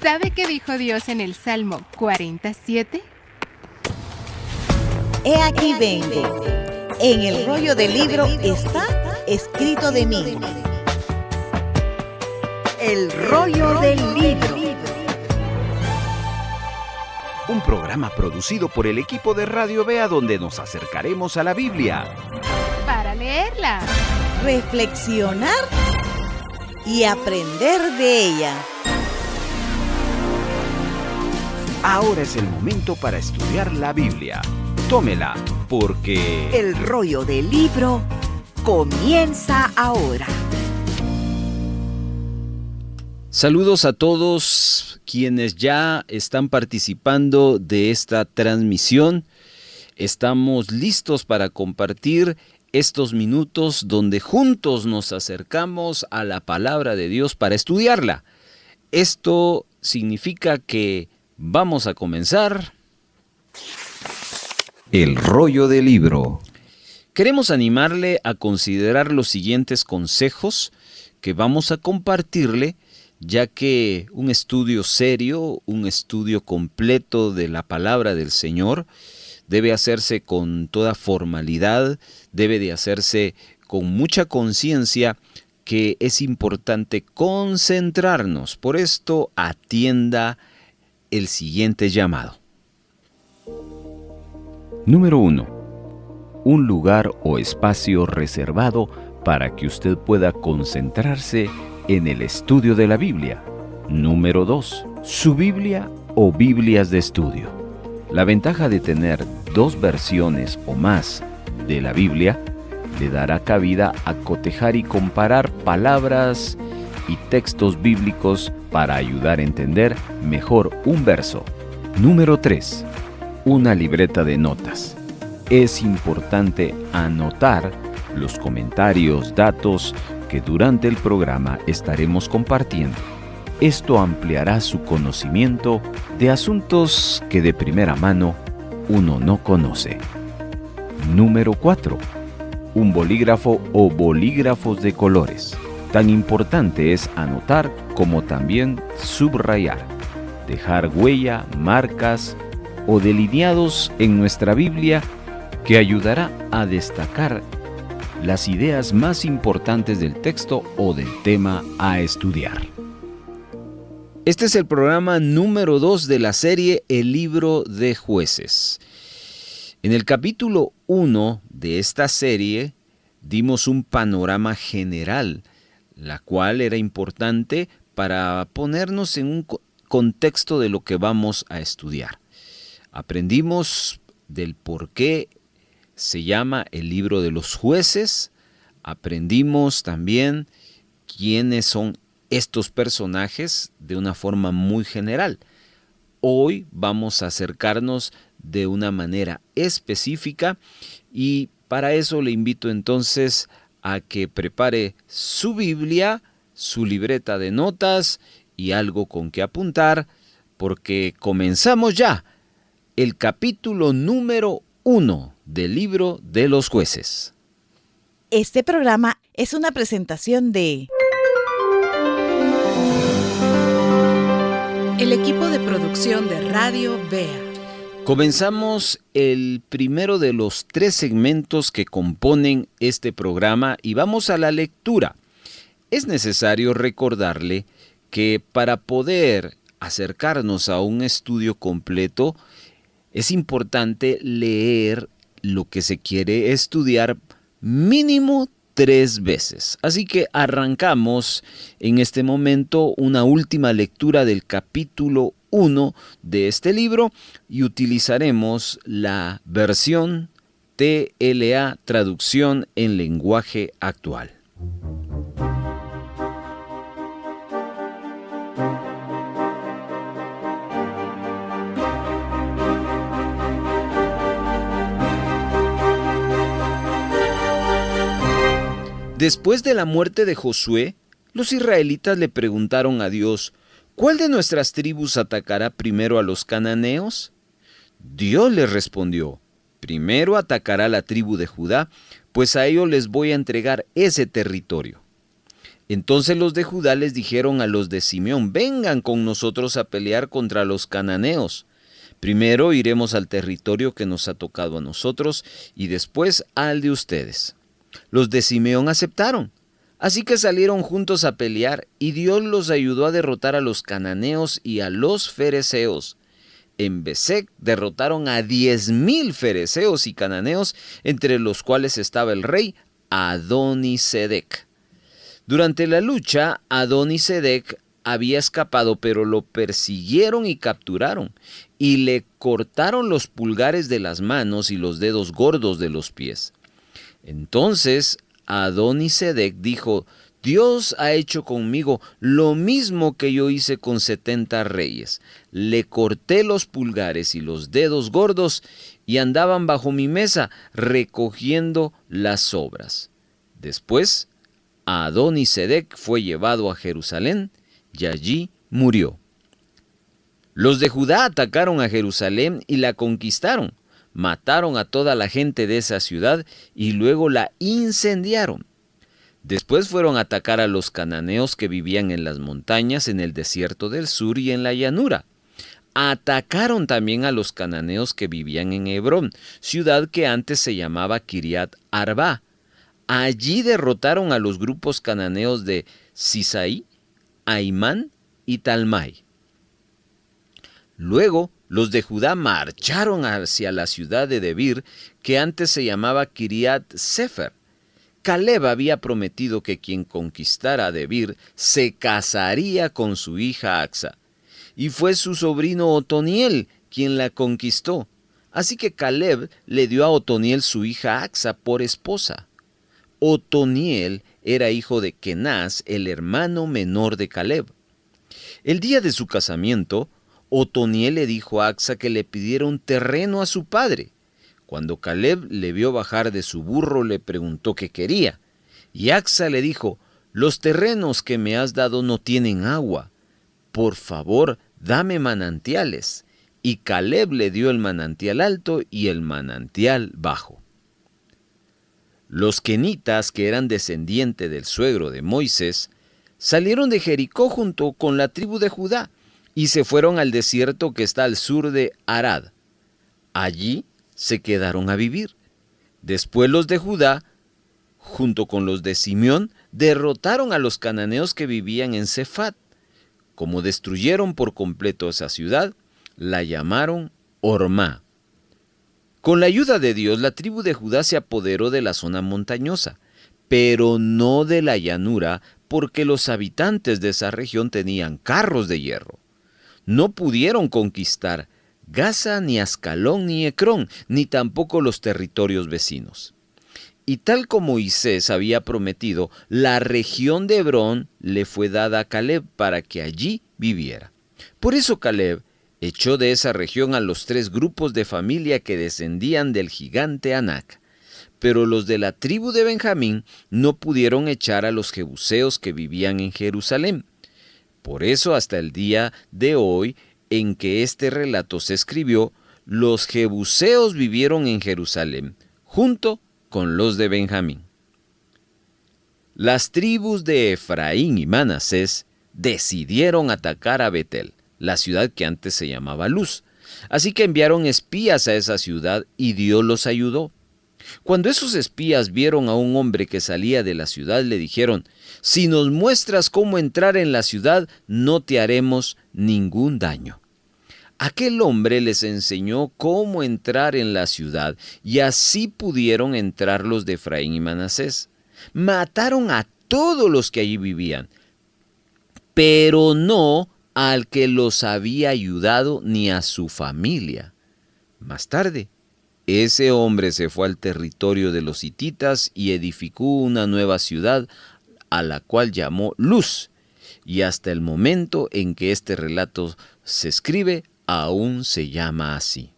¿Sabe qué dijo Dios en el Salmo 47? He aquí vengo. En el rollo del libro está escrito de mí. El rollo del libro. Un programa producido por el equipo de Radio Bea donde nos acercaremos a la Biblia Para leerla, reflexionar y aprender de ella. Ahora es el momento para estudiar la Biblia. Tómela, porque El rollo del libro comienza ahora. Saludos a todos quienes ya están participando de esta transmisión. Estamos listos para compartir estos minutos donde juntos nos acercamos a la palabra de Dios para estudiarla. Esto significa que vamos a comenzar el rollo del libro. Queremos animarle a considerar los siguientes consejos que vamos a compartirle, ya que un estudio serio, un estudio completo de la palabra del Señor debe hacerse con toda formalidad, debe de hacerse con mucha conciencia que es importante concentrarnos. Por esto, atienda el siguiente llamado. Número 1. Un lugar o espacio reservado para que usted pueda concentrarse en el estudio de la Biblia. Número 2. Su Biblia o Biblias de estudio. La ventaja de tener 2 versiones o más de la Biblia le dará cabida a cotejar y comparar palabras y textos bíblicos para ayudar a entender mejor un verso. Número 3. Una libreta de notas. Es importante anotar los comentarios, datos que durante el programa estaremos compartiendo. Esto ampliará su conocimiento de asuntos que de primera mano uno no conoce. Número 4. Un bolígrafo o bolígrafos de colores. Tan importante es anotar como también subrayar, dejar huella, marcas o delineados en nuestra Biblia que ayudará a destacar las ideas más importantes del texto o del tema a estudiar. Este es el programa número 2 de la serie El Libro de Jueces. En el capítulo 1 de esta serie dimos un panorama general, la cual era importante para ponernos en un contexto de lo que vamos a estudiar. Aprendimos del por qué se llama el libro de los jueces. Aprendimos también quiénes son estos personajes de una forma muy general. Hoy vamos a acercarnos de una manera específica y para eso le invito entonces a que prepare su Biblia, su libreta de notas y algo con que apuntar, porque comenzamos ya el capítulo número 1 del libro de los jueces. Este programa es una presentación de el equipo de producción de Radio Bea. Comenzamos el primero de los 3 segmentos que componen este programa y vamos a la lectura. Es necesario recordarle que para poder acercarnos a un estudio completo es importante leer lo que se quiere estudiar mínimo 3 veces. Así que arrancamos en este momento una última lectura del capítulo 1 de este libro y utilizaremos la versión TLA, traducción en lenguaje actual. Después de la muerte de Josué, los israelitas le preguntaron a Dios: ¿cuál de nuestras tribus atacará primero a los cananeos? Dios les respondió: primero atacará la tribu de Judá, pues a ellos les voy a entregar ese territorio. Entonces los de Judá les dijeron a los de Simeón: vengan con nosotros a pelear contra los cananeos. Primero iremos al territorio que nos ha tocado a nosotros y después al de ustedes. Los de Simeón aceptaron. Así que salieron juntos a pelear y Dios los ayudó a derrotar a los cananeos y a los fereceos. En Besec derrotaron a 10,000 fereceos y cananeos, entre los cuales estaba el rey Adonisedec. Durante la lucha, Adonisedec había escapado, pero lo persiguieron y capturaron, y le cortaron los pulgares de las manos y los dedos gordos de los pies. Entonces Adonisedec dijo: Dios ha hecho conmigo lo mismo que yo hice con 70 reyes. Le corté los pulgares y los dedos gordos y andaban bajo mi mesa recogiendo las sobras. Después, Adonisedec fue llevado a Jerusalén y allí murió. Los de Judá atacaron a Jerusalén y la conquistaron. Mataron a toda la gente de esa ciudad y luego la incendiaron. Después fueron a atacar a los cananeos que vivían en las montañas, en el desierto del sur y en la llanura. Atacaron también a los cananeos que vivían en Hebrón, ciudad que antes se llamaba Kiriat Arba. Allí derrotaron a los grupos cananeos de Sisaí, Aimán y Talmai. Luego, los de Judá marcharon hacia la ciudad de Debir, que antes se llamaba Kiriat Sefer. Caleb había prometido que quien conquistara a Debir se casaría con su hija Acsa, y fue su sobrino Otoniel quien la conquistó. Así que Caleb le dio a Otoniel su hija Acsa por esposa. Otoniel era hijo de Kenaz, el hermano menor de Caleb. El día de su casamiento, Otoniel le dijo a Acsa que le pidiera un terreno a su padre. Cuando Caleb le vio bajar de su burro, le preguntó qué quería. Y Acsa le dijo: los terrenos que me has dado no tienen agua. Por favor, dame manantiales. Y Caleb le dio el manantial alto y el manantial bajo. Los kenitas, que eran descendientes del suegro de Moisés, salieron de Jericó junto con la tribu de Judá y se fueron al desierto que está al sur de Arad. Allí se quedaron a vivir. Después los de Judá, junto con los de Simeón, derrotaron a los cananeos que vivían en Sefat. Como destruyeron por completo esa ciudad, la llamaron Ormá. Con la ayuda de Dios, la tribu de Judá se apoderó de la zona montañosa, pero no de la llanura, porque los habitantes de esa región tenían carros de hierro. No pudieron conquistar Gaza, ni Ascalón, ni Ecrón, ni tampoco los territorios vecinos. Y tal como Moisés había prometido, la región de Hebrón le fue dada a Caleb para que allí viviera. Por eso Caleb echó de esa región a los 3 grupos de familia que descendían del gigante Anac. Pero los de la tribu de Benjamín no pudieron echar a los jebuseos que vivían en Jerusalén. Por eso hasta el día de hoy en que este relato se escribió, los jebuseos vivieron en Jerusalén, junto con los de Benjamín. Las tribus de Efraín y Manasés decidieron atacar a Betel, la ciudad que antes se llamaba Luz. Así que enviaron espías a esa ciudad y Dios los ayudó. Cuando esos espías vieron a un hombre que salía de la ciudad, le dijeron: si nos muestras cómo entrar en la ciudad, no te haremos ningún daño. Aquel hombre les enseñó cómo entrar en la ciudad, y así pudieron entrar los de Efraín y Manasés. Mataron a todos los que allí vivían, pero no al que los había ayudado ni a su familia. Más tarde, ese hombre se fue al territorio de los hititas y edificó una nueva ciudad a la cual llamó Luz, y hasta el momento en que este relato se escribe, aún se llama así.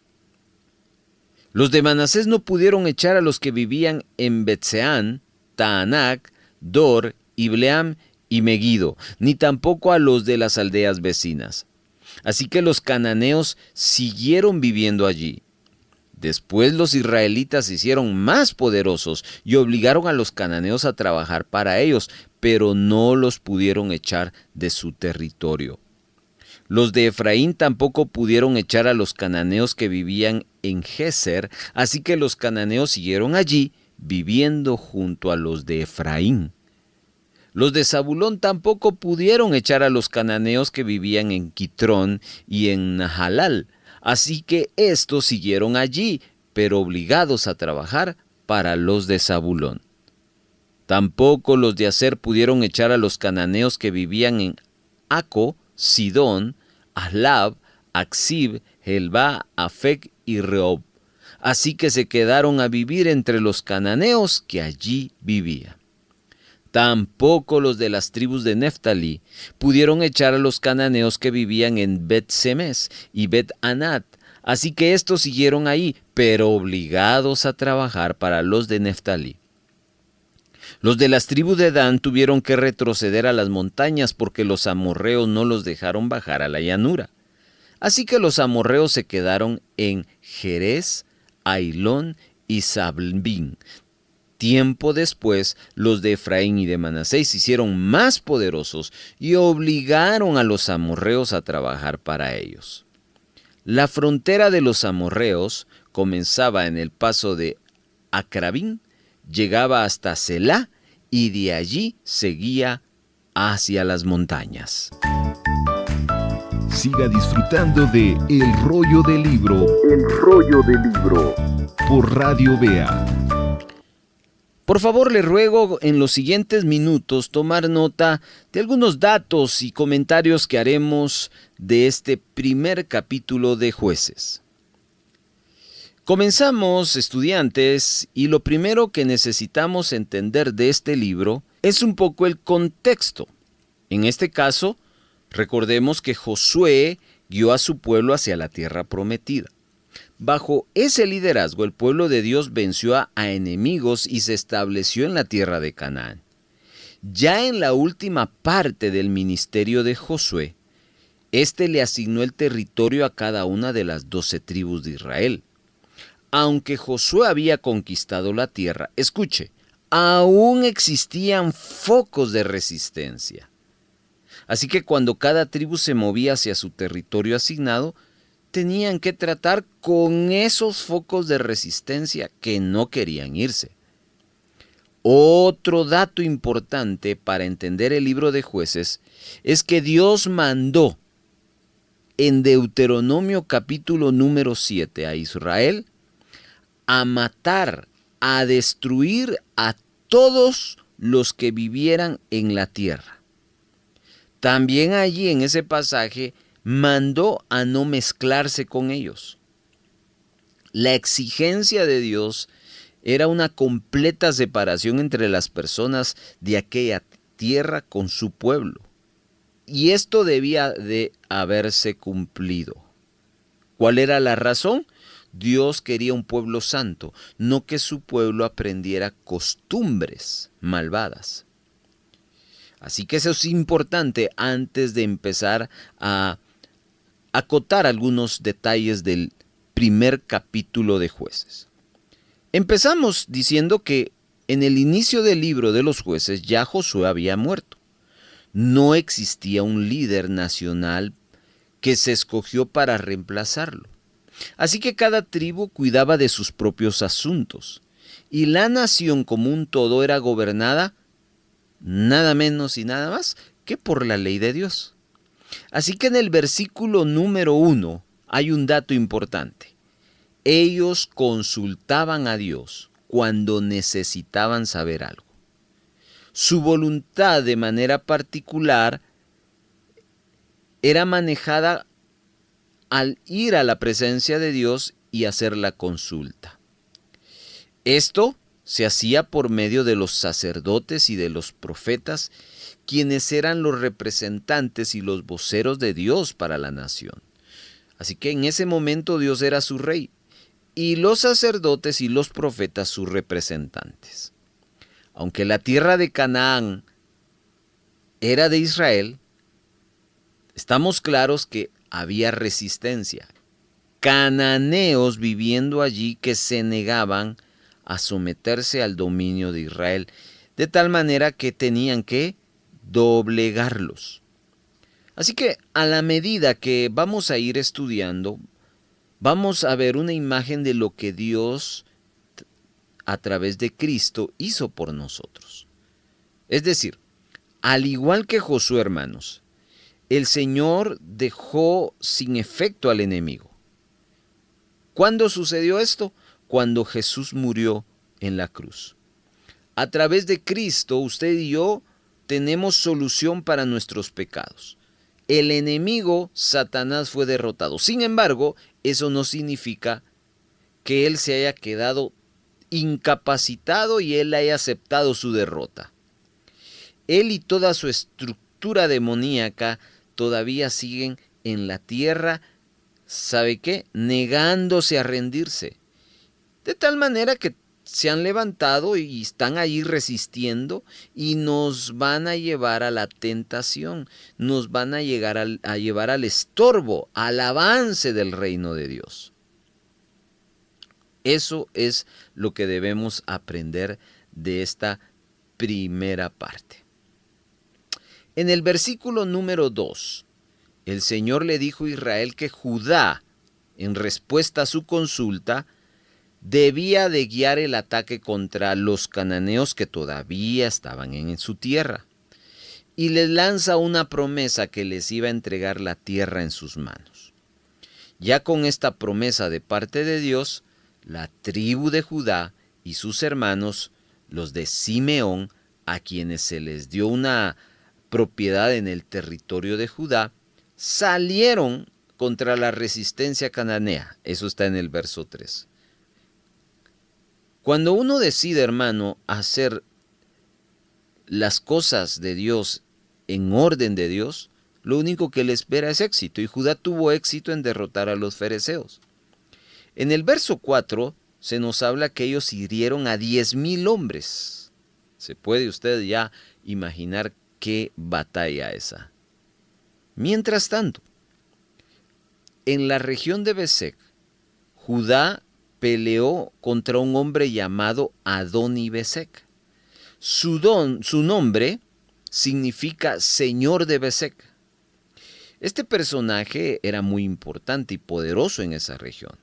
Los de Manasés no pudieron echar a los que vivían en Betseán, Taanac, Dor, Ibleam y Megido, ni tampoco a los de las aldeas vecinas. Así que los cananeos siguieron viviendo allí. Después los israelitas se hicieron más poderosos y obligaron a los cananeos a trabajar para ellos, pero no los pudieron echar de su territorio. Los de Efraín tampoco pudieron echar a los cananeos que vivían en Geser, así que los cananeos siguieron allí, viviendo junto a los de Efraín. Los de Zabulón tampoco pudieron echar a los cananeos que vivían en Quitrón y en Nahalal, así que estos siguieron allí, pero obligados a trabajar para los de Zabulón. Tampoco los de Aser pudieron echar a los cananeos que vivían en Aco, Sidón, Ahlab, Aksib, Helba, Afec y Rehob. Así que se quedaron a vivir entre los cananeos que allí vivían. Tampoco los de las tribus de Neftalí pudieron echar a los cananeos que vivían en Bet-Semes y Bet-Anat. Así que estos siguieron ahí, pero obligados a trabajar para los de Neftalí. Los de las tribus de Dan tuvieron que retroceder a las montañas porque los amorreos no los dejaron bajar a la llanura. Así que los amorreos se quedaron en Jerez, Ailón y Sablbín. Tiempo después, los de Efraín y de Manasés se hicieron más poderosos y obligaron a los amorreos a trabajar para ellos. La frontera de los amorreos comenzaba en el paso de Acrabín, llegaba hasta Selá y de allí seguía hacia las montañas. Siga disfrutando de El Rollo del Libro. El Rollo del Libro. Por Radio Vea. Por favor, le ruego en los siguientes minutos tomar nota de algunos datos y comentarios que haremos de este primer capítulo de Jueces. Comenzamos, estudiantes, y lo primero que necesitamos entender de este libro es un poco el contexto. En este caso, recordemos que Josué guió a su pueblo hacia la tierra prometida. Bajo ese liderazgo, el pueblo de Dios venció a enemigos y se estableció en la tierra de Canaán. Ya en la última parte del ministerio de Josué, éste le asignó el territorio a cada una de las 12 tribus de Israel. Aunque Josué había conquistado la tierra, escuche, aún existían focos de resistencia. Así que cuando cada tribu se movía hacia su territorio asignado, tenían que tratar con esos focos de resistencia que no querían irse. Otro dato importante para entender el libro de Jueces es que Dios mandó en Deuteronomio capítulo número 7 a Israel a matar, a destruir a todos los que vivieran en la tierra. También allí en ese pasaje mandó a no mezclarse con ellos. La exigencia de Dios era una completa separación entre las personas de aquella tierra con su pueblo. Y esto debía de haberse cumplido. ¿Cuál era la razón? Dios quería un pueblo santo, no que su pueblo aprendiera costumbres malvadas. Así que eso es importante antes de empezar a acotar algunos detalles del primer capítulo de Jueces. Empezamos diciendo que en el inicio del libro de los Jueces ya Josué había muerto. No existía un líder nacional que se escogió para reemplazarlo. Así que cada tribu cuidaba de sus propios asuntos y la nación como un todo era gobernada nada menos y nada más que por la ley de Dios. Así que en el versículo número 1 hay un dato importante. Ellos consultaban a Dios cuando necesitaban saber algo. Su voluntad de manera particular era manejada al ir a la presencia de Dios y hacer la consulta. Esto se hacía por medio de los sacerdotes y de los profetas, quienes eran los representantes y los voceros de Dios para la nación. Así que en ese momento Dios era su rey y los sacerdotes y los profetas sus representantes. Aunque la tierra de Canaán era de Israel, estamos claros que había resistencia. cananeos viviendo allí que se negaban a someterse al dominio de Israel, de tal manera que tenían que doblegarlos. Así que a la medida que vamos a ir estudiando, vamos a ver una imagen de lo que Dios a través de Cristo hizo por nosotros. Es decir, al igual que Josué, hermanos, el Señor dejó sin efecto al enemigo. ¿Cuándo sucedió esto? Cuando Jesús murió en la cruz. A través de Cristo, usted y yo tenemos solución para nuestros pecados. El enemigo, Satanás, fue derrotado. Sin embargo, eso no significa que él se haya quedado incapacitado y él haya aceptado su derrota. Él y toda su estructura demoníaca todavía siguen en la tierra, ¿sabe qué? Negándose a rendirse. De tal manera que se han levantado y están ahí resistiendo y nos van a llevar a la tentación, nos van a llevar al estorbo, al avance del reino de Dios. Eso es lo que debemos aprender de esta primera parte. En el versículo número 2, el Señor le dijo a Israel que Judá, en respuesta a su consulta, debía de guiar el ataque contra los cananeos que todavía estaban en su tierra. Y les lanza una promesa que les iba a entregar la tierra en sus manos. Ya con esta promesa de parte de Dios, la tribu de Judá y sus hermanos, los de Simeón, a quienes se les dio una propiedad en el territorio de Judá, salieron contra la resistencia cananea. Eso está en el verso 3. Cuando uno decide, hermano, hacer las cosas de Dios en orden de Dios, lo único que le espera es éxito. Y Judá tuvo éxito en derrotar a los fereceos. En el verso 4 se nos habla que ellos hirieron a 10,000 hombres. ¿Se puede usted ya imaginar qué batalla esa? Mientras tanto, en la región de Besek, Judá peleó contra un hombre llamado Adoni-Besek. Su nombre significa Señor de Besek. Este personaje era muy importante y poderoso en esa región.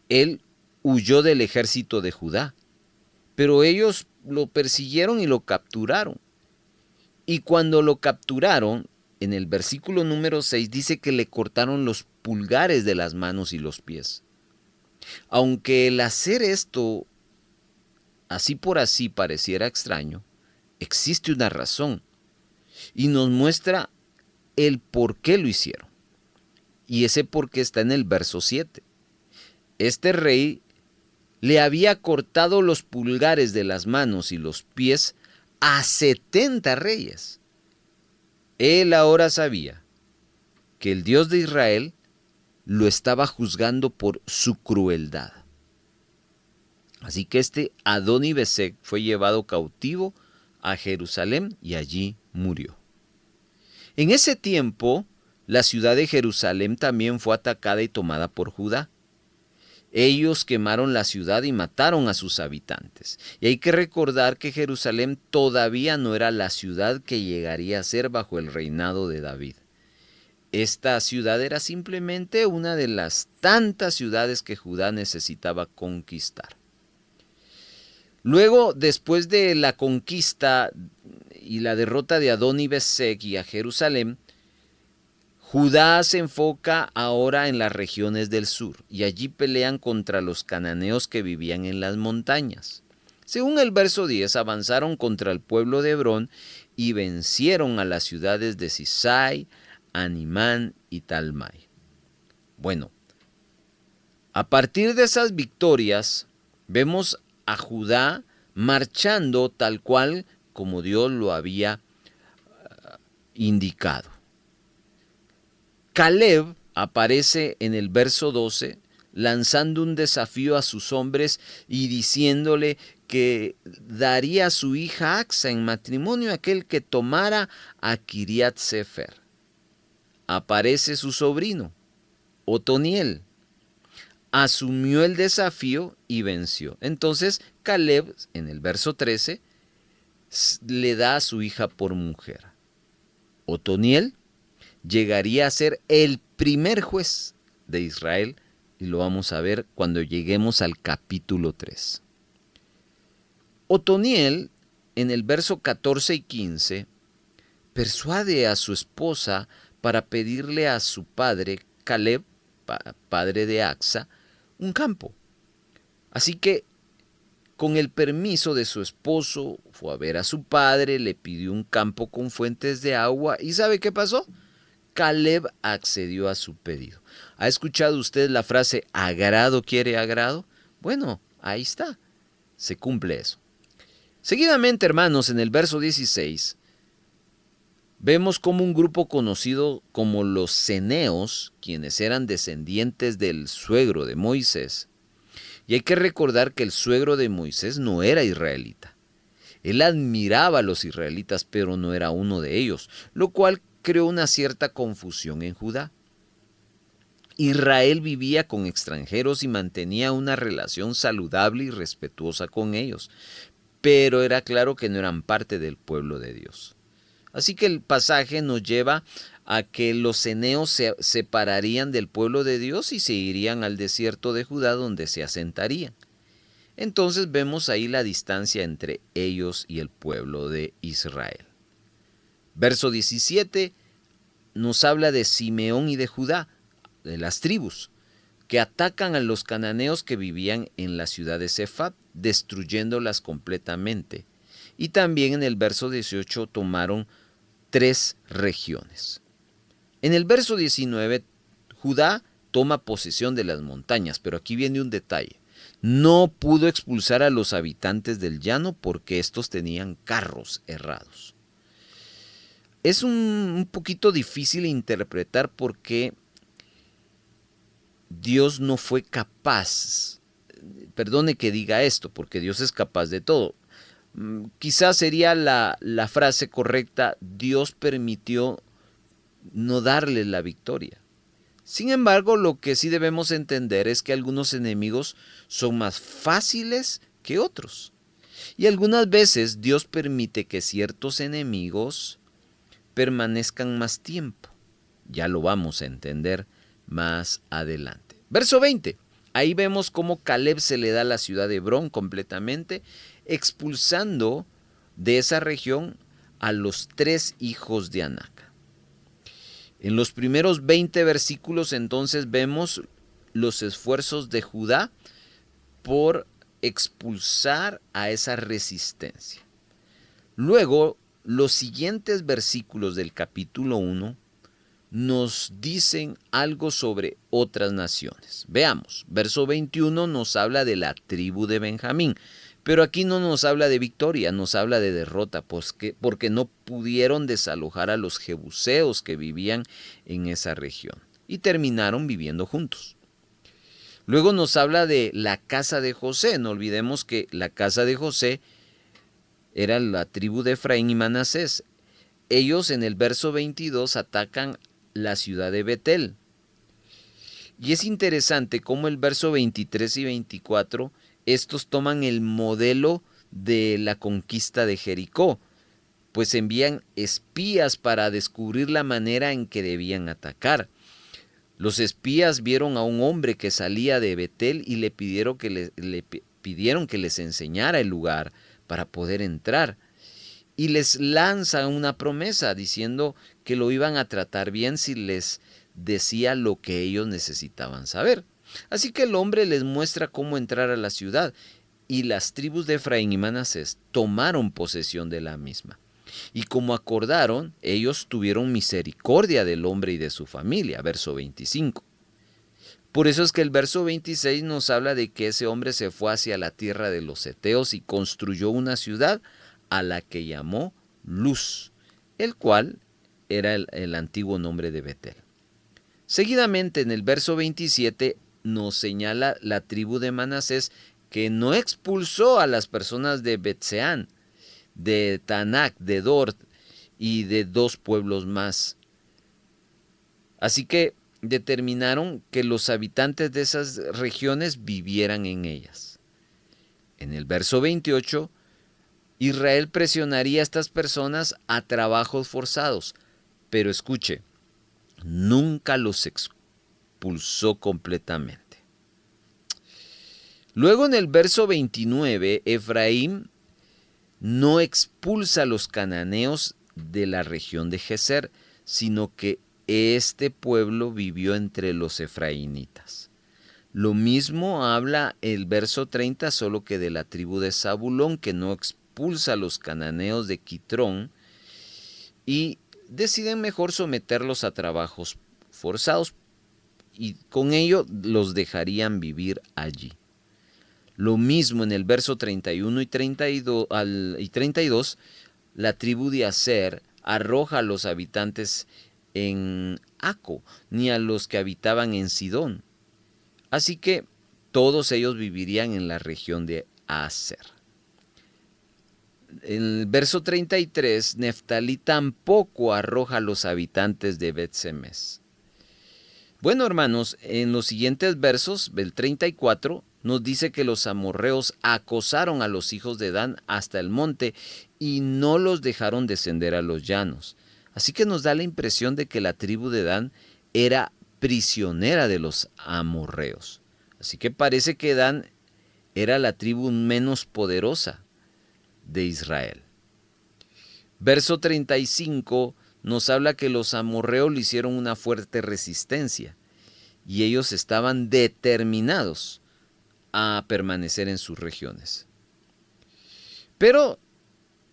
Él huyó del ejército de Judá, pero ellos lo persiguieron y lo capturaron. Y cuando lo capturaron, en el versículo número 6 dice que le cortaron los pulgares de las manos y los pies. Aunque el hacer esto así por así pareciera extraño, existe una razón y nos muestra el por qué lo hicieron. Y ese por qué está en el verso 7. Este rey le había cortado los pulgares de las manos y los pies a 70 reyes. Él ahora sabía que el Dios de Israel lo estaba juzgando por su crueldad. Así que este Adoni-Besek fue llevado cautivo a Jerusalén y allí murió. En ese tiempo, la ciudad de Jerusalén también fue atacada y tomada por Judá. Ellos quemaron la ciudad y mataron a sus habitantes. Y hay que recordar que Jerusalén todavía no era la ciudad que llegaría a ser bajo el reinado de David. Esta ciudad era simplemente una de las tantas ciudades que Judá necesitaba conquistar. Luego, después de la conquista y la derrota de Adoni-Besek y a Jerusalén, Judá se enfoca ahora en las regiones del sur y allí pelean contra los cananeos que vivían en las montañas. Según el verso 10, avanzaron contra el pueblo de Hebrón y vencieron a las ciudades de Sisai, Animán y Talmai. Bueno, a partir de esas victorias, vemos a Judá marchando tal cual como Dios lo había indicado. Caleb aparece en el verso 12 lanzando un desafío a sus hombres y diciéndole que daría a su hija Axa en matrimonio a aquel que tomara a Kiriat Sefer. Aparece su sobrino, Otoniel. Asumió el desafío y venció. Entonces Caleb, en el verso 13, le da a su hija por mujer. Otoniel llegaría a ser el primer juez de Israel, y lo vamos a ver cuando lleguemos al capítulo 3. Otoniel, en el verso 14 y 15, persuade a su esposa para pedirle a su padre, Caleb, padre de Acsa, un campo. Así que, con el permiso de su esposo, fue a ver a su padre, le pidió un campo con fuentes de agua, ¿y sabe qué pasó? Caleb accedió a su pedido. ¿Ha escuchado usted la frase agrado quiere agrado? Bueno, ahí está, se cumple eso. Seguidamente, hermanos, en el verso 16, vemos como un grupo conocido como los ceneos, quienes eran descendientes del suegro de Moisés. Y hay que recordar que el suegro de Moisés no era israelita. Él admiraba a los israelitas, pero no era uno de ellos, lo cual creó una cierta confusión en Judá. Israel vivía con extranjeros y mantenía una relación saludable y respetuosa con ellos, pero era claro que no eran parte del pueblo de Dios. Así que el pasaje nos lleva a que los ceneos se separarían del pueblo de Dios y se irían al desierto de Judá, donde se asentarían. Entonces vemos ahí la distancia entre ellos y el pueblo de Israel. Verso 17 nos habla de Simeón y de Judá, de las tribus, que atacan a los cananeos que vivían en la ciudad de Sefat, destruyéndolas completamente. Y también en el verso 18 tomaron 3 regiones. En el verso 19, Judá toma posesión de las montañas, pero aquí viene un detalle. No pudo expulsar a los habitantes del llano porque estos tenían carros errados. Es un poquito difícil interpretar por qué Dios no fue capaz. Perdone que diga esto, porque Dios es capaz de todo. Quizás sería la frase correcta: Dios permitió no darles la victoria. Sin embargo, lo que sí debemos entender es que algunos enemigos son más fáciles que otros. Y algunas veces Dios permite que ciertos enemigos permanezcan más tiempo. Ya lo vamos a entender más adelante. Verso 20. Ahí vemos cómo Caleb se le da la ciudad de Hebrón completamente, expulsando de esa región a los 3 hijos de Anac. En los primeros 20 versículos entonces vemos los esfuerzos de Judá por expulsar a esa resistencia. Luego, los siguientes versículos del capítulo 1 nos dicen algo sobre otras naciones. Veamos, verso 21 nos habla de la tribu de Benjamín, pero aquí no nos habla de victoria, nos habla de derrota, porque no pudieron desalojar a los jebuseos que vivían en esa región y terminaron viviendo juntos. Luego nos habla de la casa de José. No olvidemos que la casa de José era la tribu de Efraín y Manasés. Ellos en el verso 22 atacan la ciudad de Betel. Y es interesante cómo el verso 23 y 24, estos toman el modelo de la conquista de Jericó, pues envían espías para descubrir la manera en que debían atacar. Los espías vieron a un hombre que salía de Betel y le pidieron que les enseñara el lugar para poder entrar. Y les lanza una promesa diciendo que lo iban a tratar bien si les decía lo que ellos necesitaban saber. Así que el hombre les muestra cómo entrar a la ciudad, y las tribus de Efraín y Manasés tomaron posesión de la misma. Y como acordaron, ellos tuvieron misericordia del hombre y de su familia, verso 25. Por eso es que el verso 26 nos habla de que ese hombre se fue hacia la tierra de los heteos y construyó una ciudad a la que llamó Luz, el cual era el antiguo nombre de Betel. Seguidamente en el verso 27 nos señala la tribu de Manasés, que no expulsó a las personas de Betseán, de Taanac, de Dor y de 2 pueblos más. Así que determinaron que los habitantes de esas regiones vivieran en ellas. En el verso 28, Israel presionaría a estas personas a trabajos forzados, pero escuche, nunca los expulsó completamente. Luego en el verso 29, Efraín no expulsa a los cananeos de la región de Geser, sino que este pueblo vivió entre los efraínitas. Lo mismo habla el verso 30, solo que de la tribu de Zabulón, que no expulsa a los cananeos de Quitrón y deciden mejor someterlos a trabajos forzados y con ello los dejarían vivir allí. Lo mismo en el verso 31 y 32, la tribu de Aser arroja a los habitantes en Aco, ni a los que habitaban en Sidón. Así que todos ellos vivirían en la región de Aser. En el verso 33, Neftalí tampoco arroja a los habitantes de Bet-Semes. Bueno, hermanos, en los siguientes versos, del 34, nos dice que los amorreos acosaron a los hijos de Dan hasta el monte y no los dejaron descender a los llanos. Así que nos da la impresión de que la tribu de Dan era prisionera de los amorreos. Así que parece que Dan era la tribu menos poderosa de Israel. Verso 35 nos habla que los amorreos le hicieron una fuerte resistencia y ellos estaban determinados a permanecer en sus regiones. Pero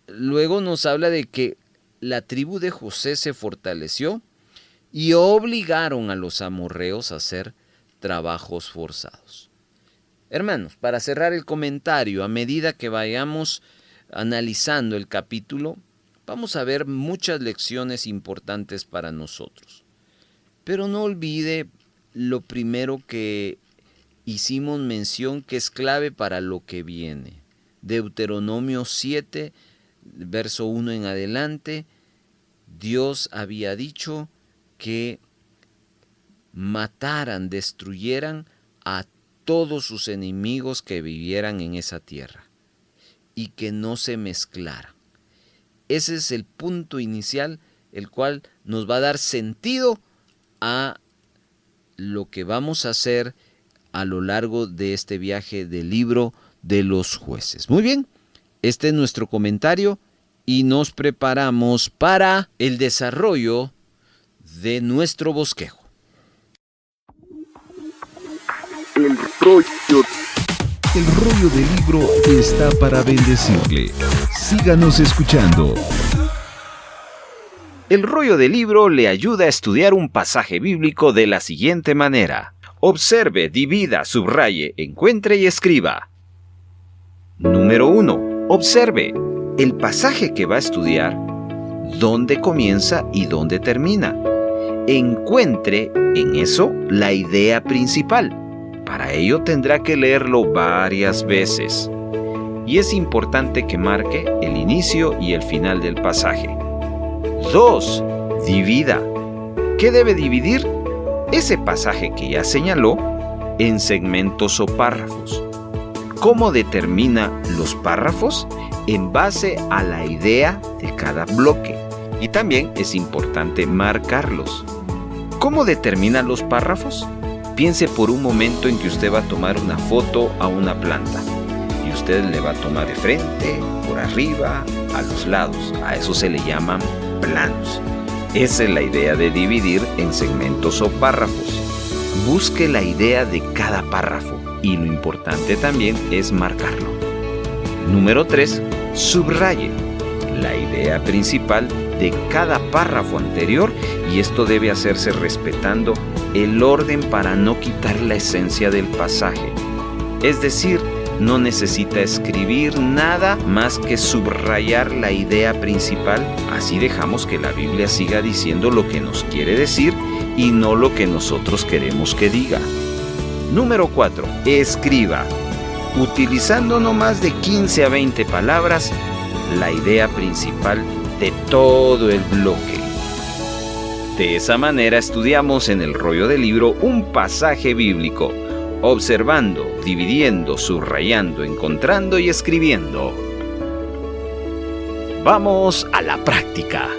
luego nos habla de que la tribu de José se fortaleció y obligaron a los amorreos a hacer trabajos forzados. Hermanos, para cerrar el comentario, a medida que vayamos analizando el capítulo, vamos a ver muchas lecciones importantes para nosotros. Pero no olvide lo primero que hicimos mención, que es clave para lo que viene. Deuteronomio 7, verso 1 en adelante, Dios había dicho que mataran, destruyeran a todos sus enemigos que vivieran en esa tierra y que no se mezclaran. Ese es el punto inicial, el cual nos va a dar sentido a lo que vamos a hacer a lo largo de este viaje del libro de los jueces. Muy bien, este es nuestro comentario y nos preparamos para el desarrollo de nuestro bosquejo. El rollo del libro está para bendecirle. Síganos escuchando. El rollo del libro le ayuda a estudiar un pasaje bíblico de la siguiente manera. Observe, divida, subraye, encuentre y escriba. Número 1. Observe el pasaje que va a estudiar, dónde comienza y dónde termina. Encuentre en eso la idea principal. Para ello tendrá que leerlo varias veces. Y es importante que marque el inicio y el final del pasaje. 2. Divida. ¿Qué debe dividir? Ese pasaje que ya señaló en segmentos o párrafos. ¿Cómo determina los párrafos? En base a la idea de cada bloque. Y también es importante marcarlos. ¿Cómo determina los párrafos? Piense por un momento en que usted va a tomar una foto a una planta. Y usted le va a tomar de frente, por arriba, a los lados. A eso se le llaman planos. Esa es la idea de dividir en segmentos o párrafos. Busque la idea de cada párrafo y lo importante también es marcarlo. Número 3. Subraye la idea principal de cada párrafo anterior y esto debe hacerse respetando el orden para no quitar la esencia del pasaje. Es decir, no necesita escribir nada más que subrayar la idea principal. Así dejamos que la Biblia siga diciendo lo que nos quiere decir y no lo que nosotros queremos que diga. Número 4. Escriba, utilizando no más de 15 a 20 palabras, la idea principal de todo el bloque. De esa manera estudiamos en el rollo del libro un pasaje bíblico, observando, dividiendo, subrayando, encontrando y escribiendo. Vamos a la práctica.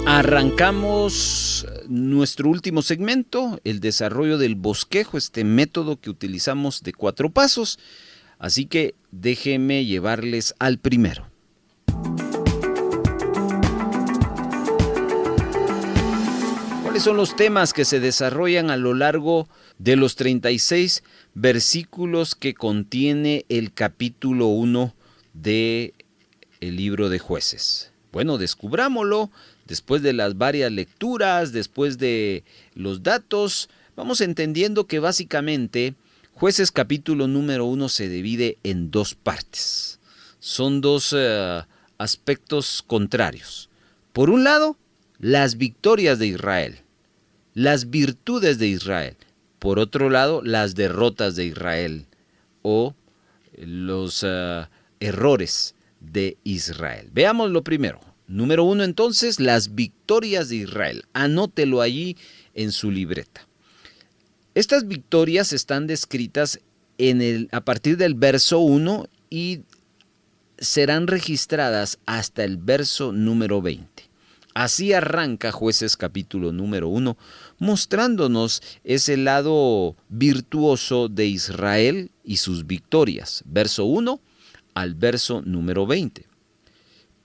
Arrancamos nuestro último segmento, el desarrollo del bosquejo, este método que utilizamos de 4 pasos. Así que déjenme llevarles al primero. ¿Cuáles son los temas que se desarrollan a lo largo de los 36 versículos que contiene el capítulo 1 del libro de Jueces? Bueno, descubrámoslo después de las varias lecturas, después de los datos. Vamos entendiendo que básicamente Jueces capítulo número 1 se divide en 2 partes. Son 2 aspectos contrarios. Por un lado, las victorias de Israel, las virtudes de Israel. Por otro lado, las derrotas de Israel o los errores de Israel. Veamos lo primero. Número 1, entonces, las victorias de Israel. Anótelo allí en su libreta. Estas victorias están descritas a partir del verso 1 y serán registradas hasta el verso número 20. Así arranca Jueces capítulo número 1, mostrándonos ese lado virtuoso de Israel y sus victorias. Verso 1 al verso número 20.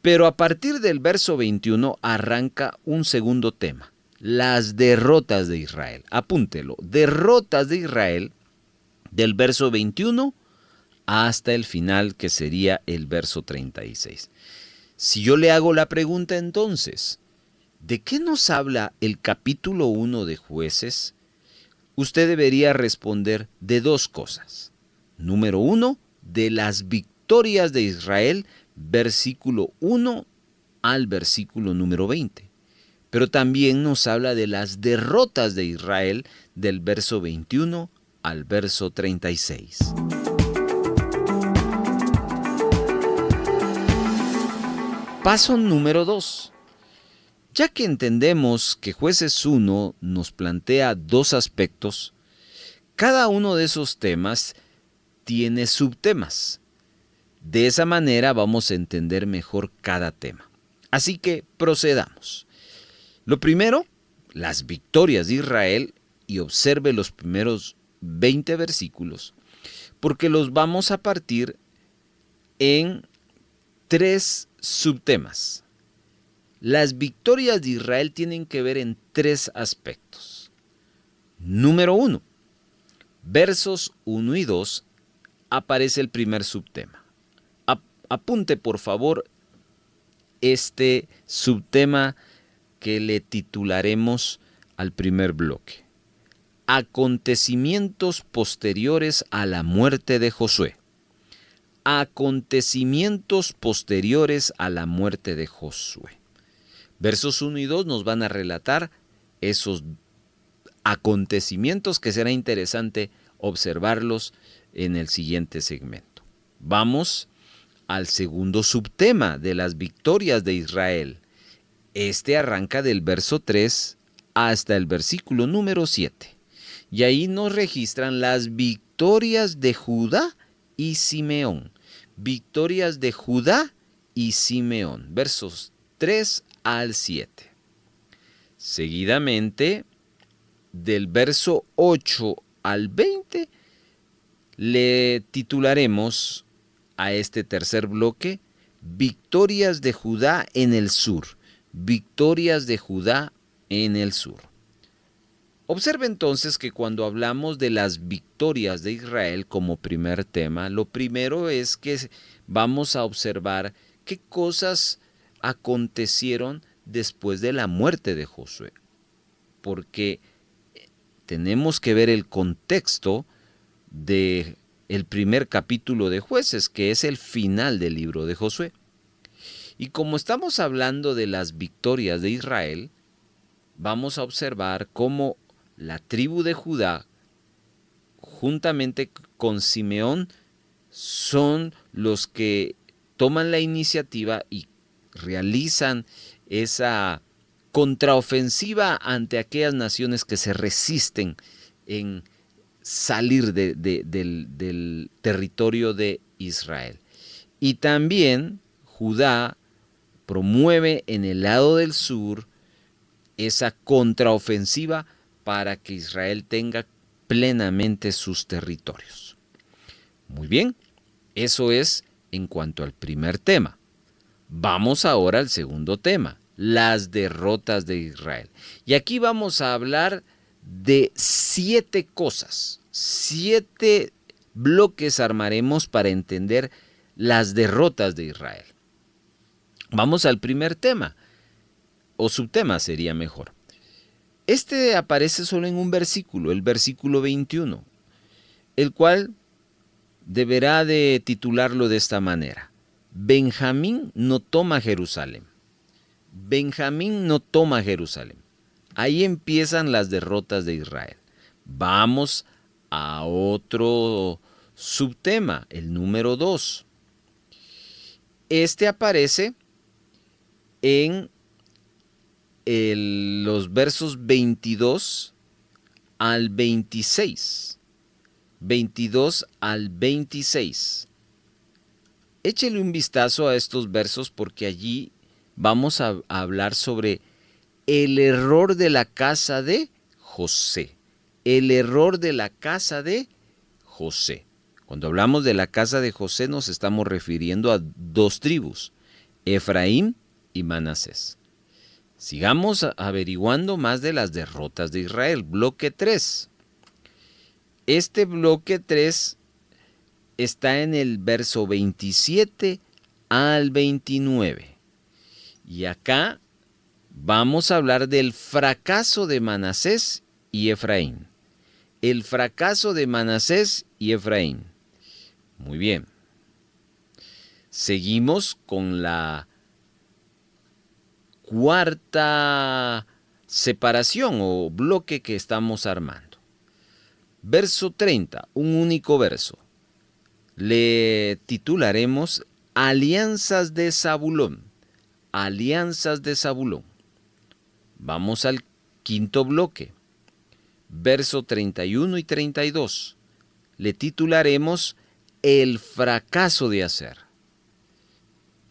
Pero a partir del verso 21 arranca un segundo tema, las derrotas de Israel. Apúntelo, derrotas de Israel del verso 21 hasta el final, que sería el verso 36. Si yo le hago la pregunta entonces, ¿de qué nos habla el capítulo 1 de Jueces? Usted debería responder de 2 cosas. Número 1, de las victorias de Israel, versículo 1 al versículo número 20. Pero también nos habla de las derrotas de Israel del verso 21 al verso 36. Paso número 2. Ya que entendemos que Jueces 1 nos plantea 2 aspectos, cada uno de esos temas tiene subtemas. De esa manera vamos a entender mejor cada tema. Así que procedamos. Lo primero, las victorias de Israel, y observe los primeros 20 versículos, porque los vamos a partir en 3 subtemas. Las victorias de Israel tienen que ver en 3 aspectos. Número 1, versos 1 y 2, aparece el primer subtema. Apunte por favor este subtema que le titularemos al primer bloque. Acontecimientos posteriores a la muerte de Josué. Acontecimientos posteriores a la muerte de Josué. Versos 1 y 2 nos van a relatar esos acontecimientos que será interesante observarlos en el siguiente segmento. Vamos al segundo subtema de las victorias de Israel. Este arranca del verso 3 hasta el versículo número 7. Y ahí nos registran las victorias de Judá y Simeón. Victorias de Judá y Simeón. Versos 3 al 7. Seguidamente, del verso 8 al 20, le titularemos a este tercer bloque, victorias de Judá en el sur. Victorias de Judá en el sur. Observe entonces que cuando hablamos de las victorias de Israel como primer tema, lo primero es que vamos a observar qué cosas acontecieron después de la muerte de Josué. Porque tenemos que ver el contexto de el primer capítulo de Jueces, que es el final del libro de Josué. Y como estamos hablando de las victorias de Israel, vamos a observar cómo la tribu de Judá, juntamente con Simeón, son los que toman la iniciativa y realizan esa contraofensiva ante aquellas naciones que se resisten en salir del territorio de Israel. Y también Judá promueve en el lado del sur esa contraofensiva para que Israel tenga plenamente sus territorios. Muy bien, eso es en cuanto al primer tema. Vamos ahora al segundo tema, las derrotas de Israel. Y aquí vamos a hablar de 7 cosas, 7 bloques armaremos para entender las derrotas de Israel. Vamos al primer tema, o subtema sería mejor. Este aparece solo en un versículo, el versículo 21, el cual deberá de titularlo de esta manera: Benjamín no toma Jerusalén. Benjamín no toma Jerusalén. Ahí empiezan las derrotas de Israel. Vamos a otro subtema, el número 2. Este aparece en los versos 22 al 26. 22 al 26. Échele un vistazo a estos versos porque allí vamos a hablar sobre el error de la casa de José. El error de la casa de José. Cuando hablamos de la casa de José nos estamos refiriendo a 2 tribus, Efraín y Manasés. Sigamos averiguando más de las derrotas de Israel. Bloque 3. Este bloque 3 está en el verso 27 al 29. Y acá vamos a hablar del fracaso de Manasés y Efraín. El fracaso de Manasés y Efraín. Muy bien. Seguimos con la cuarta separación o bloque que estamos armando. Verso 30, un único verso. Le titularemos Alianzas de Zabulón. Alianzas de Zabulón. Vamos al quinto bloque. Verso 31 y 32. Le titularemos El fracaso de Aser.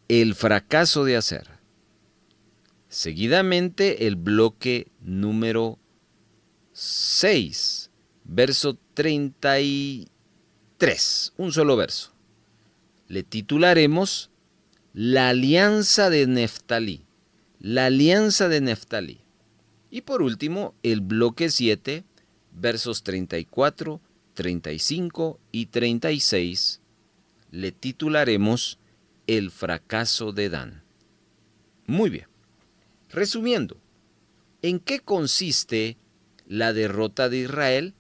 El fracaso de Aser. Seguidamente el bloque número 6. Verso 33. Un solo verso. Le titularemos La alianza de Neftalí. La alianza de Neftalí. Y por último, el bloque 7, versos 34, 35 y 36, le titularemos El fracaso de Dan. Muy bien. Resumiendo, ¿en qué consiste la derrota de Israel?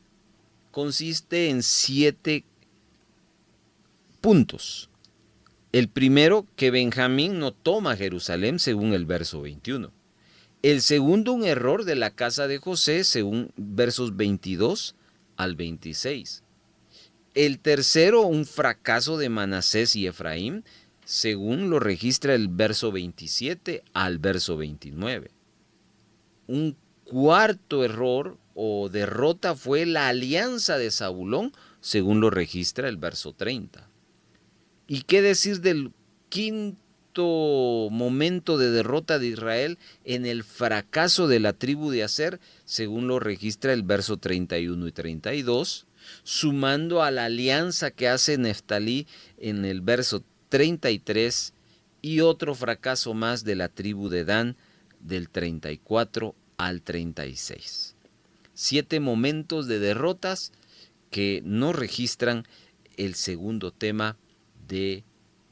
Consiste en 7 puntos. El primero, que Benjamín no toma Jerusalén, según el verso 21. El segundo, un error de la casa de José, según versos 22 al 26. El tercero, un fracaso de Manasés y Efraín, según lo registra el verso 27 al verso 29. Un cuarto error o derrota fue la alianza de Zabulón, según lo registra el verso 30. ¿Y qué decir del quinto momento de derrota de Israel en el fracaso de la tribu de Aser, según lo registra el verso 31 y 32, sumando a la alianza que hace Neftalí en el verso 33 y otro fracaso más de la tribu de Dan del 34 al 36? 7 momentos de derrotas que no registran el segundo tema de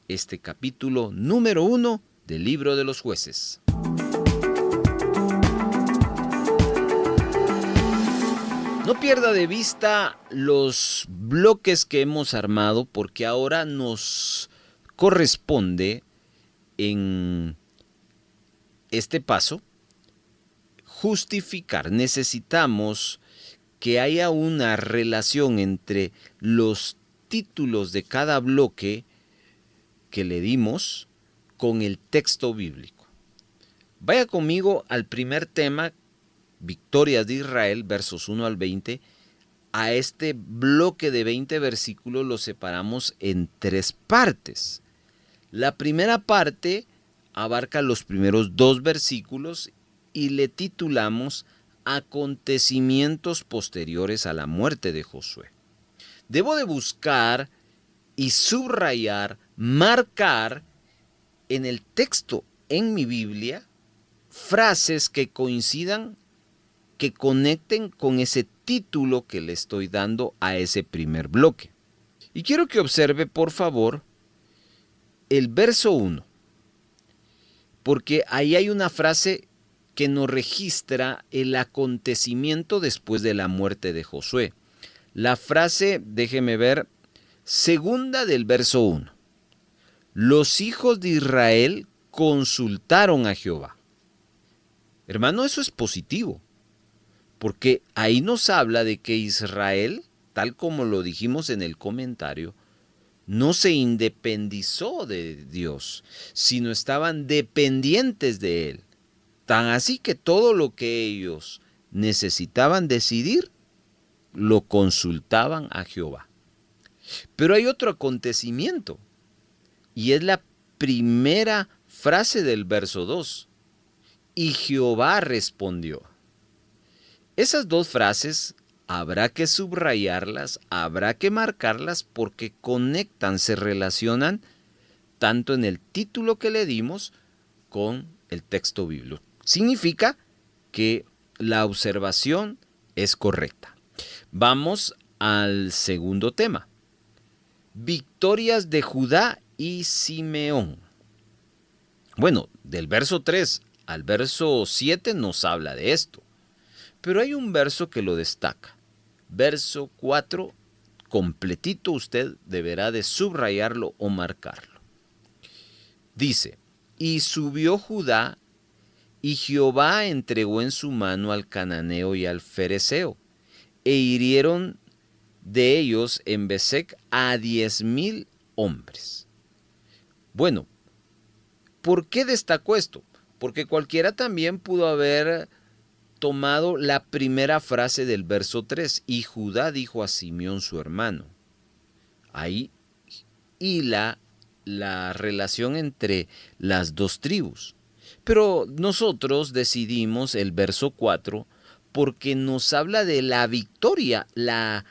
este capítulo número 1 del Libro de los Jueces. No pierda de vista los bloques que hemos armado, porque ahora nos corresponde en este paso justificar. Necesitamos que haya una relación entre los títulos de cada bloque que le dimos con el texto bíblico. Vaya conmigo al primer tema, victorias de Israel, versos 1 al 20. A este bloque de 20 versículos lo separamos en 3 partes. La primera parte abarca los primeros 2 versículos y le titulamos Acontecimientos posteriores a la muerte de Josué. Debo de buscar y subrayar, marcar en el texto, en mi Biblia, frases que coincidan, que conecten con ese título que le estoy dando a ese primer bloque. Y quiero que observe, por favor, el verso 1, porque ahí hay una frase que nos registra el acontecimiento después de la muerte de Josué. La frase, déjeme ver, segunda del verso 1. Los hijos de Israel consultaron a Jehová. Hermano, eso es positivo, porque ahí nos habla de que Israel, tal como lo dijimos en el comentario, no se independizó de Dios, sino estaban dependientes de Él. Tan así que todo lo que ellos necesitaban decidir, lo consultaban a Jehová. Pero hay otro acontecimiento, y es la primera frase del verso 2. Y Jehová respondió. Esas 2 frases habrá que subrayarlas, habrá que marcarlas porque conectan, se relacionan tanto en el título que le dimos con el texto bíblico. Significa que la observación es correcta. Vamos al segundo tema. Victorias de Judá y Simeón. Bueno, del verso 3 al verso 7 nos habla de esto, pero hay un verso que lo destaca. Verso 4, completito, usted deberá de subrayarlo o marcarlo. Dice, y subió Judá, y Jehová entregó en su mano al cananeo y al fereceo, e hirieron de ellos en Besec a 10,000 hombres. Bueno, ¿por qué destacó esto? Porque cualquiera también pudo haber tomado la primera frase del verso 3, y Judá dijo a Simeón su hermano. Ahí hila la relación entre las 2 tribus. Pero nosotros decidimos el verso 4 porque nos habla de la victoria, la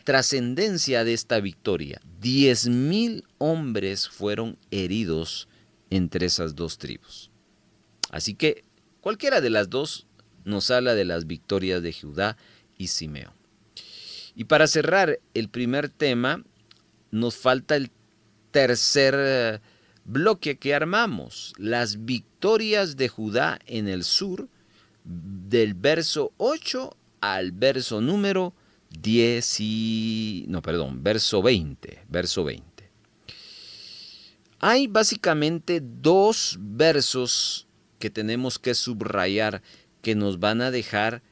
trascendencia de esta victoria. 10,000 hombres fueron heridos entre esas 2 tribus. Así que cualquiera de las 2 nos habla de las victorias de Judá y Simeón. Y para cerrar el primer tema, nos falta el tercer bloque que armamos, las victorias de Judá en el sur, del verso 8 al verso número verso 20. Hay básicamente 2 versos que tenemos que subrayar que nos van a dejar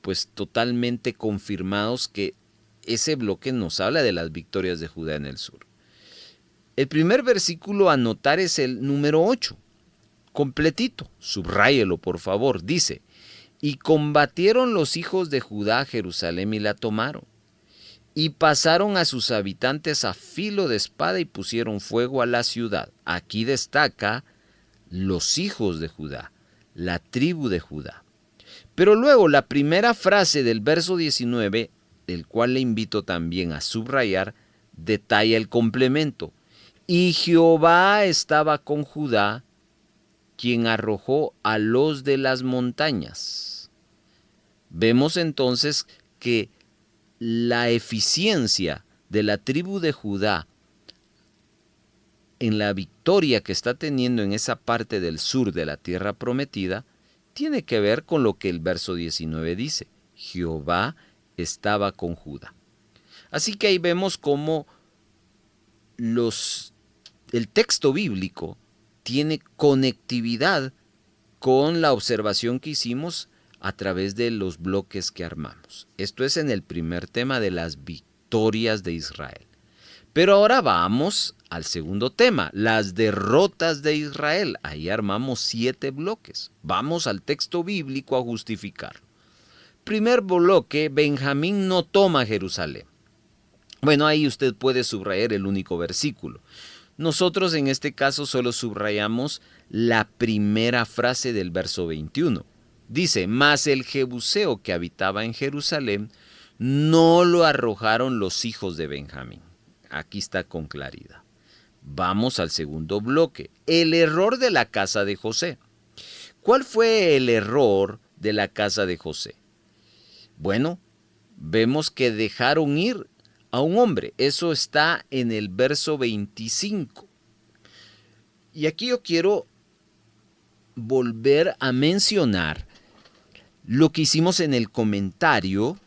pues totalmente confirmados que ese bloque nos habla de las victorias de Judá en el sur. El primer versículo a anotar es el número 8, completito, subráyelo por favor, dice, y combatieron los hijos de Judá a Jerusalén y la tomaron, y pasaron a sus habitantes a filo de espada y pusieron fuego a la ciudad. Aquí destaca los hijos de Judá, la tribu de Judá. Pero luego la primera frase del verso 19, del cual le invito también a subrayar, detalla el complemento. Y Jehová estaba con Judá, quien arrojó a los de las montañas. Vemos entonces que la eficiencia de la tribu de Judá en la victoria que está teniendo en esa parte del sur de la tierra prometida tiene que ver con lo que el verso 19 dice. Jehová estaba con Judá. Así que ahí vemos cómo el texto bíblico tiene conectividad con la observación que hicimos a través de los bloques que armamos. Esto es en el primer tema de las victorias de Israel. Pero ahora vamos al segundo tema, las derrotas de Israel. Ahí armamos 7 bloques. Vamos al texto bíblico a justificarlo. Primer bloque, Benjamín no toma Jerusalén. Bueno, ahí usted puede subrayar el único versículo. Nosotros en este caso solo subrayamos la primera frase del verso 21. Dice, mas el jebuseo que habitaba en Jerusalén no lo arrojaron los hijos de Benjamín. Aquí está con claridad. Vamos al segundo bloque, el error de la casa de José. ¿Cuál fue el error de la casa de José? Bueno, vemos que dejaron ir a un hombre. Eso está en el verso 25. Y aquí yo quiero volver a mencionar lo que hicimos en el comentario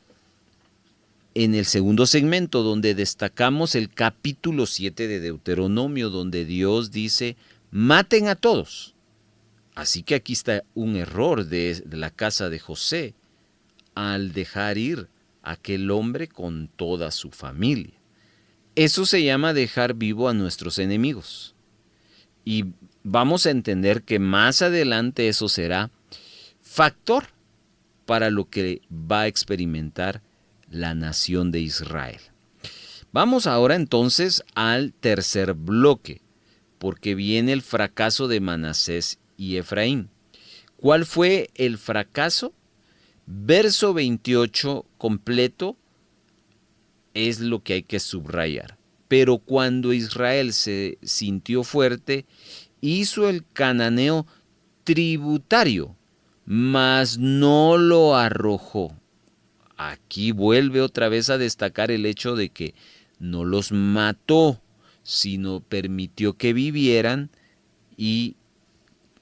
en el segundo segmento, donde destacamos el capítulo 7 de Deuteronomio, donde Dios dice, maten a todos. Así que aquí está un error de la casa de José al dejar ir a aquel hombre con toda su familia. Eso se llama dejar vivo a nuestros enemigos. Y vamos a entender que más adelante eso será factor para lo que va a experimentar la nación de Israel. Vamos ahora entonces al tercer bloque, porque viene el fracaso de Manasés y Efraín. ¿Cuál fue el fracaso? Verso 28 completo es lo que hay que subrayar. Pero cuando Israel se sintió fuerte, hizo el cananeo tributario, mas no lo arrojó. Aquí vuelve otra vez a destacar el hecho de que no los mató, sino permitió que vivieran y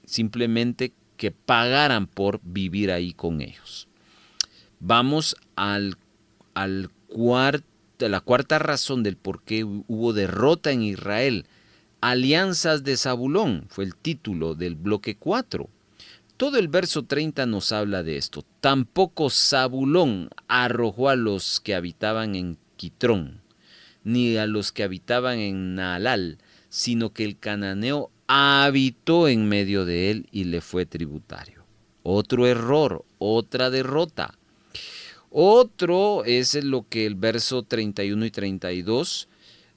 simplemente que pagaran por vivir ahí con ellos. Vamos a la cuarta razón del por qué hubo derrota en Israel. Alianzas de Zabulón fue el título del bloque 4. Todo el verso 30 nos habla de esto. Tampoco Zabulón arrojó a los que habitaban en Quitrón, ni a los que habitaban en Naalal, sino que el cananeo habitó en medio de él y le fue tributario. Otro error, otra derrota. Otro es lo que el verso 31 y 32,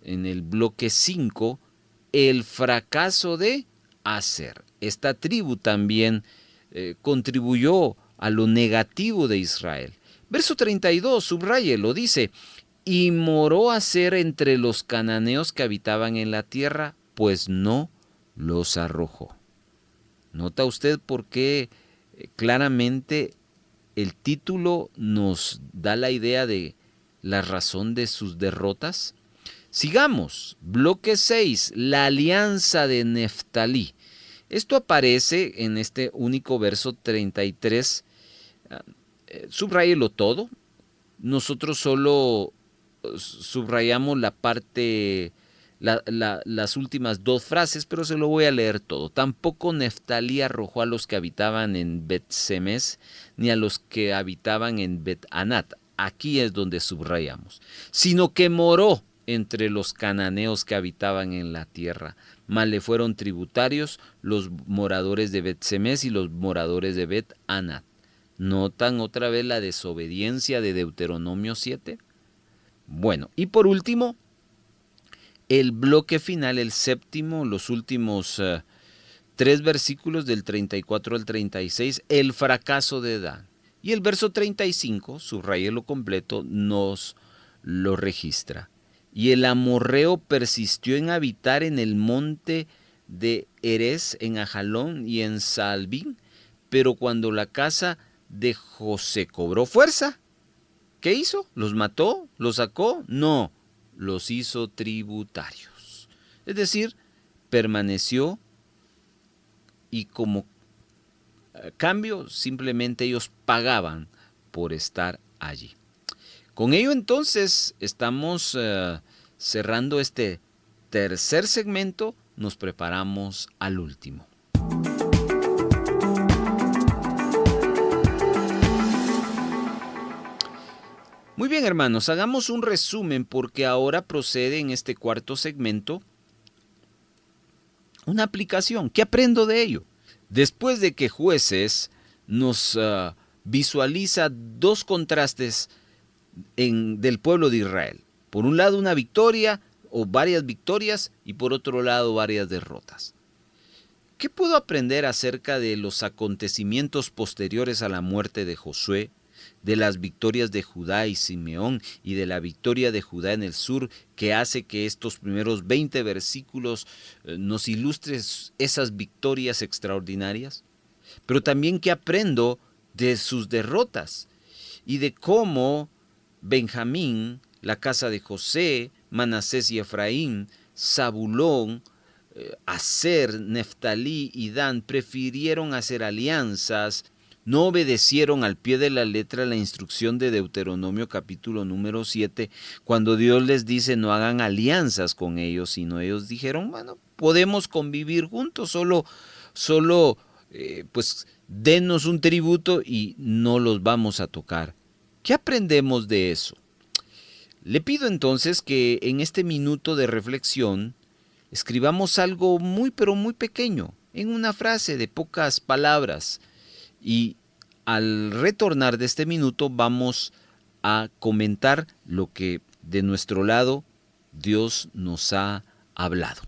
en el bloque 5, el fracaso de Aser. Esta tribu también contribuyó a lo negativo de Israel. Verso 32, subráyelo, dice, y moró Aser entre los cananeos que habitaban en la tierra, pues no los arrojó. ¿Nota usted por qué claramente el título nos da la idea de la razón de sus derrotas? Sigamos, bloque 6, la alianza de Neftalí. Esto aparece en este único verso 33. Subráyelo todo. Nosotros solo subrayamos la parte, las últimas 2 frases, pero se lo voy a leer todo. Tampoco Neftalí arrojó a los que habitaban en Bet-Semes, ni a los que habitaban en Bet-Anat. Aquí es donde subrayamos. Sino que moró entre los cananeos que habitaban en la tierra. Mas le fueron tributarios los moradores de Bet-Semes y los moradores de Bet-Anat. ¿Notan otra vez la desobediencia de Deuteronomio 7? Bueno, y por último, el bloque final, el séptimo, los últimos 3 versículos del 34 al 36, el fracaso de Dan. Y el verso 35, subrayelo completo, nos lo registra. Y el amorreo persistió en habitar en el monte de Erez, en Ajalón y en Saalbín, pero cuando la casa de José cobró fuerza, ¿qué hizo? ¿Los mató? ¿Los sacó? No, los hizo tributarios. Es decir, permaneció y como cambio simplemente ellos pagaban por estar allí. Con ello entonces estamos cerrando este tercer segmento, nos preparamos al último. Muy bien Bien, hermanos, hagamos un resumen porque ahora procede en este cuarto segmento una aplicación. ¿Qué aprendo de ello? Después de que Jueces nos visualiza dos contrastes del pueblo de Israel. Por un lado una victoria o varias victorias y por otro lado varias derrotas. ¿Qué puedo aprender acerca de los acontecimientos posteriores a la muerte de Josué, de las victorias de Judá y Simeón y de la victoria de Judá en el sur, que hace que estos primeros 20 versículos nos ilustren esas victorias extraordinarias? Pero también qué aprendo de sus derrotas y de cómo Benjamín, la casa de José, Manasés y Efraín, Zabulón, Aser, Neftalí y Dan prefirieron hacer alianzas, no obedecieron al pie de la letra la instrucción de Deuteronomio capítulo número 7, cuando Dios les dice no hagan alianzas con ellos, sino ellos dijeron, bueno, podemos convivir juntos, solo pues denos un tributo y no los vamos a tocar. ¿Qué aprendemos de eso? Le pido entonces que en este minuto de reflexión escribamos algo muy pero muy pequeño, en una frase de pocas palabras, y al retornar de este minuto vamos a comentar lo que de nuestro lado Dios nos ha hablado.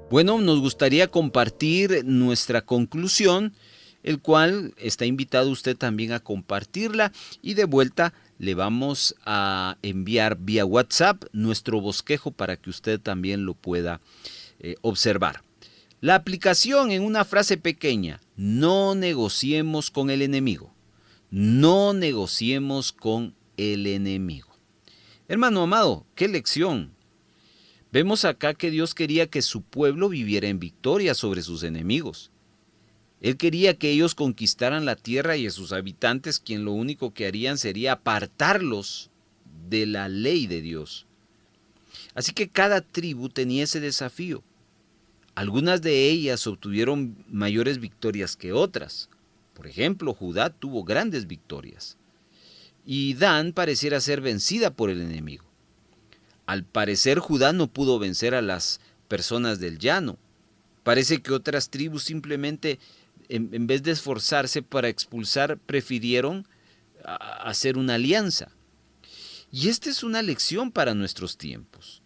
Bueno, nos gustaría compartir nuestra conclusión, el cual está invitado usted también a compartirla y de vuelta le vamos a enviar vía WhatsApp nuestro bosquejo para que usted también lo pueda observar. La aplicación en una frase pequeña: no negociemos con el enemigo. No negociemos con el enemigo. Hermano amado, qué lección. Vemos acá que Dios quería que su pueblo viviera en victoria sobre sus enemigos. Él quería que ellos conquistaran la tierra y a sus habitantes, quien lo único que harían sería apartarlos de la ley de Dios. Así que cada tribu tenía ese desafío. Algunas de ellas obtuvieron mayores victorias que otras. Por ejemplo, Judá tuvo grandes victorias. Y Dan pareciera ser vencida por el enemigo. Al parecer, Judá no pudo vencer a las personas del llano. Parece que otras tribus simplemente, en vez de esforzarse para expulsar, prefirieron hacer una alianza. Y esta es una lección para nuestros tiempos.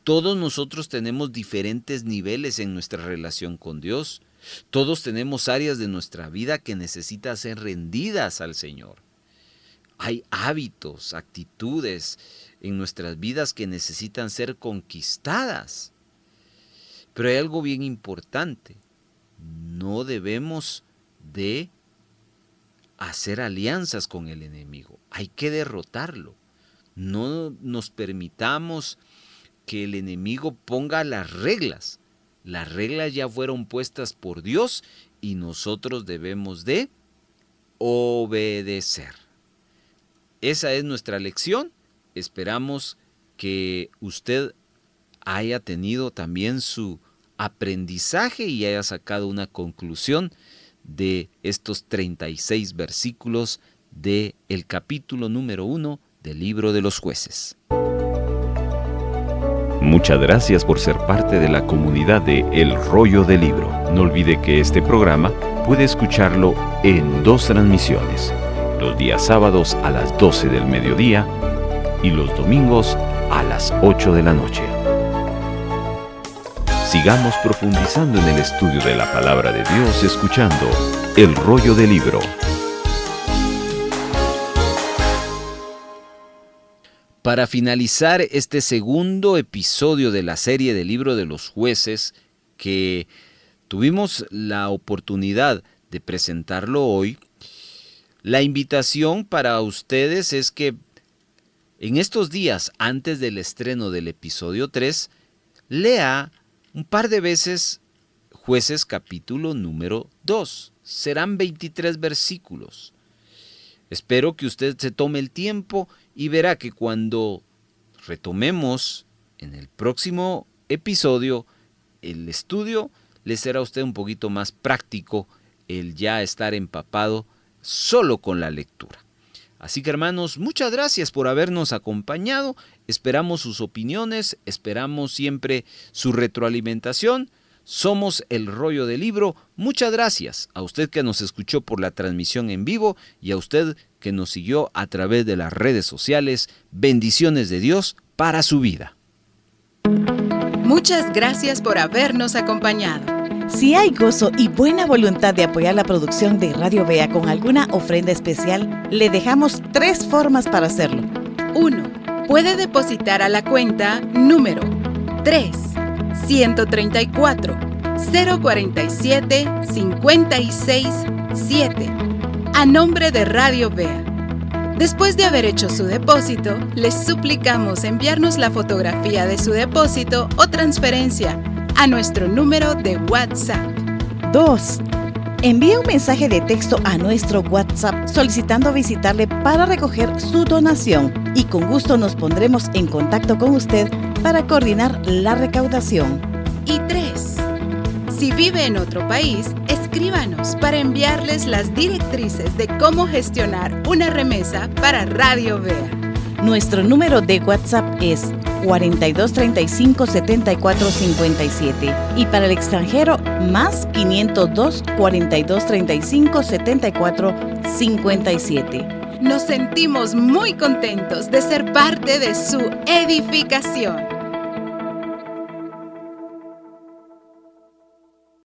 Todos nosotros tenemos diferentes niveles en nuestra relación con Dios. Todos tenemos áreas de nuestra vida que necesitan ser rendidas al Señor. Hay hábitos, actitudes en nuestras vidas que necesitan ser conquistadas. Pero hay algo bien importante. No debemos de hacer alianzas con el enemigo. Hay que derrotarlo. No nos permitamos que el enemigo ponga las reglas. Las reglas ya fueron puestas por Dios y nosotros debemos de obedecer. Esa es nuestra lección. Esperamos que usted haya tenido también su aprendizaje y haya sacado una conclusión de estos 36 versículos del capítulo número 1 del libro de los Jueces. Muchas gracias por ser parte de la comunidad de El Rollo del Libro. No olvide que este programa puede escucharlo en 2 transmisiones, los días sábados a las 12 del mediodía y los domingos a las 8 de la noche. Sigamos profundizando en el estudio de la palabra de Dios escuchando El Rollo del Libro. Para finalizar este segundo episodio de la serie del Libro de los Jueces, que tuvimos la oportunidad de presentarlo hoy, la invitación para ustedes es que en estos días antes del estreno del episodio 3, lea un par de veces Jueces capítulo número 2. Serán 23 versículos. Espero que usted se tome el tiempo y verá que cuando retomemos en el próximo episodio el estudio, le será a usted un poquito más práctico el ya estar empapado solo con la lectura. Así que, hermanos, muchas gracias por habernos acompañado. Esperamos sus opiniones, esperamos siempre su retroalimentación. Somos El Rollo del Libro. Muchas gracias a usted que nos escuchó por la transmisión en vivo y a usted que nos siguió a través de las redes sociales. Bendiciones de Dios para su vida. Muchas gracias por habernos acompañado. Si hay gozo y buena voluntad de apoyar la producción de Radio Vea con alguna ofrenda especial, le dejamos 3 formas para hacerlo. 1. Puede depositar a la cuenta número 3-134-047-56-7 a nombre de Radio Vea. Después de haber hecho su depósito, les suplicamos enviarnos la fotografía de su depósito o transferencia a nuestro número de WhatsApp. 2. Envía un mensaje de texto a nuestro WhatsApp solicitando visitarle para recoger su donación y con gusto nos pondremos en contacto con usted para coordinar la recaudación. Y 3. Si vive en otro país, escríbanos para enviarles las directrices de cómo gestionar una remesa para Radio Vea. Nuestro número de WhatsApp es 4235 7457 y para el extranjero más 502 4235 7457. Nos sentimos muy contentos de ser parte de su edificación.